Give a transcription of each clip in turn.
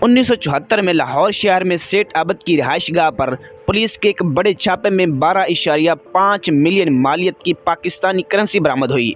1974 में लाहौर शहर में सेठ अबद की रिहाइशगाह पर पुलिस के एक बड़े छापे में 12.5 मिलियन मालियत की पाकिस्तानी करेंसी बरामद हुई।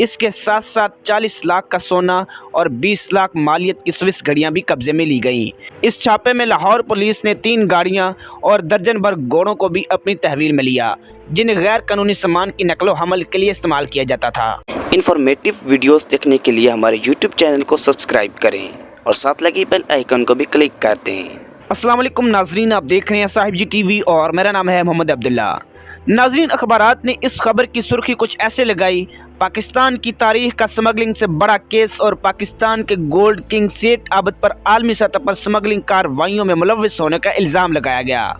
इसके साथ साथ 40 लाख का सोना और 20 लाख मालियत की स्विस घड़ियां भी कब्जे में ली गईं। इस छापे में लाहौर पुलिस ने 3 गाड़ियां और दर्जन भर घोड़ों को भी अपनी तहवील में लिया, जिन्हें गैर कानूनी सामान की नकलो हमल के लिए इस्तेमाल किया जाता था। इन्फॉर्मेटिव वीडियोस देखने के लिए हमारे यूट्यूब चैनल को सब्सक्राइब करें और साथ लगी बेल आइकन को भी क्लिक कर दें। अस्सलाम वालेकुम नाजरीन, आप देख रहे हैं साहिब जी टीवी और मेरा नाम है मोहम्मद अब्दुल्ला। नाजरीन, अखबारात ने इस खबर की सुर्खी कुछ ऐसे लगाई, पाकिस्तान की तारीख का स्मगलिंग से बड़ा केस और पाकिस्तान के गोल्ड किंग सेठ अबद पर आलमी सतह पर स्मगलिंग कार्रवाइयों में मुलव्विस होने का इल्ज़ाम लगाया गया।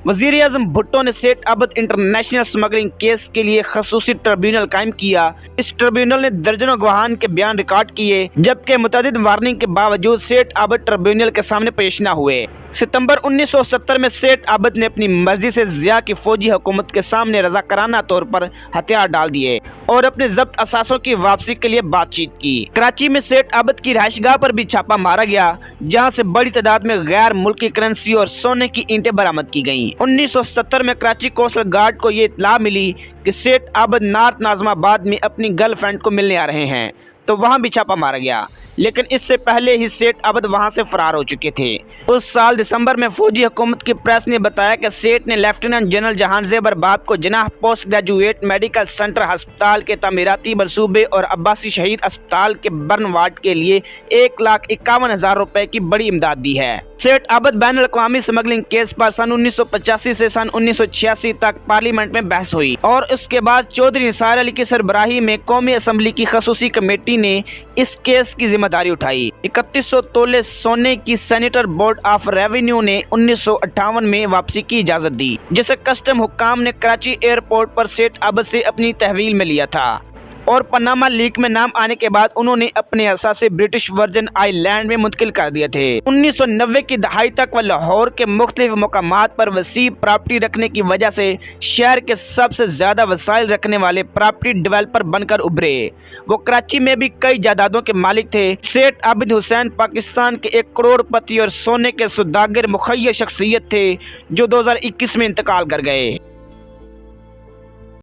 वज़ीर आज़म भुट्टो ने सेठ अबद इंटरनेशनल स्मगलिंग केस के लिए खसूसी ट्रिब्यूनल कायम किया। इस ट्रिब्यूनल ने दर्जनों गवाहान के बयान रिकॉर्ड किए, जबकि मुतअद्दिद वार्निंग के बावजूद सेठ अबद ट्रिब्यूनल के सामने पेश न हुए। सितंबर 1970 में सेठ अबद ने अपनी मर्जी से ज़िया की फौजी हुकूमत के सामने रज़ाकाराना तौर पर हथियार डाल दिए और अपने जब्त असासों की वापसी के लिए बातचीत की। कराची में सेठ अबद की रिहाइशगाह पर भी छापा मारा गया, जहां से बड़ी तादाद में गैर मुल्की करेंसी और सोने की ईंटें बरामद की गईं। 1970 में कराची कोस्टल गार्ड को ये इत्तला मिली कि सेठ अबद नॉर्थ नाज़िमाबाद में अपनी गर्लफ्रेंड को मिलने आ रहे हैं, तो वहां भी छापा मारा गया, लेकिन इससे पहले ही सेठ अबद वहां से फरार हो चुके थे। उस साल दिसंबर में फौजी हुकूमत की प्रेस ने बताया कि सेठ ने लेफ्टिनेंट जनरल जहान ज़ेबर बाब को जनाह पोस्ट ग्रेजुएट मेडिकल सेंटर अस्पताल के तमीराती मनसूबे और अब्बासी शहीद अस्पताल के बर्न वार्ड के लिए 1,51,000 रुपए की बड़ी इमदाद दी है। सेठ अबद बैन अल-अक़वामी स्मगलिंग केस पर सन 1985 से सन 1986 तक पार्लियामेंट में बहस हुई और उसके बाद चौधरी निसार अली की सरबराही में कौमी असम्बली की खसूसी कमेटी ने इस केस की जिम्मेदारी उठाई। 3100 तोले सोने की सेनेटर बोर्ड ऑफ रेवेन्यू ने 1958 में वापसी की इजाजत दी, जिसे कस्टम हुक्काम ने कराची एयरपोर्ट पर सेठ अबद से अपनी तहवील में लिया था और पनामा लीक में नाम आने के बाद उन्होंने अपने असासे ब्रिटिश वर्जन आइलैंड में मुंतकिल कर दिए थे। 1990 की दहाई तक वह लाहौर के मुख्तलिफ मकामात पर वसी प्रॉपर्टी रखने की वजह से शहर के सबसे ज्यादा वसाइल रखने वाले प्रॉपर्टी डेवलपर बनकर उभरे। वो कराची में भी कई जायदादों के मालिक थे। सेठ आबिद हुसैन पाकिस्तान के एक करोड़पति और सोने के सौदागर मुखय्यर शख्सियत थे, जो 2021 में इंतकाल कर गए।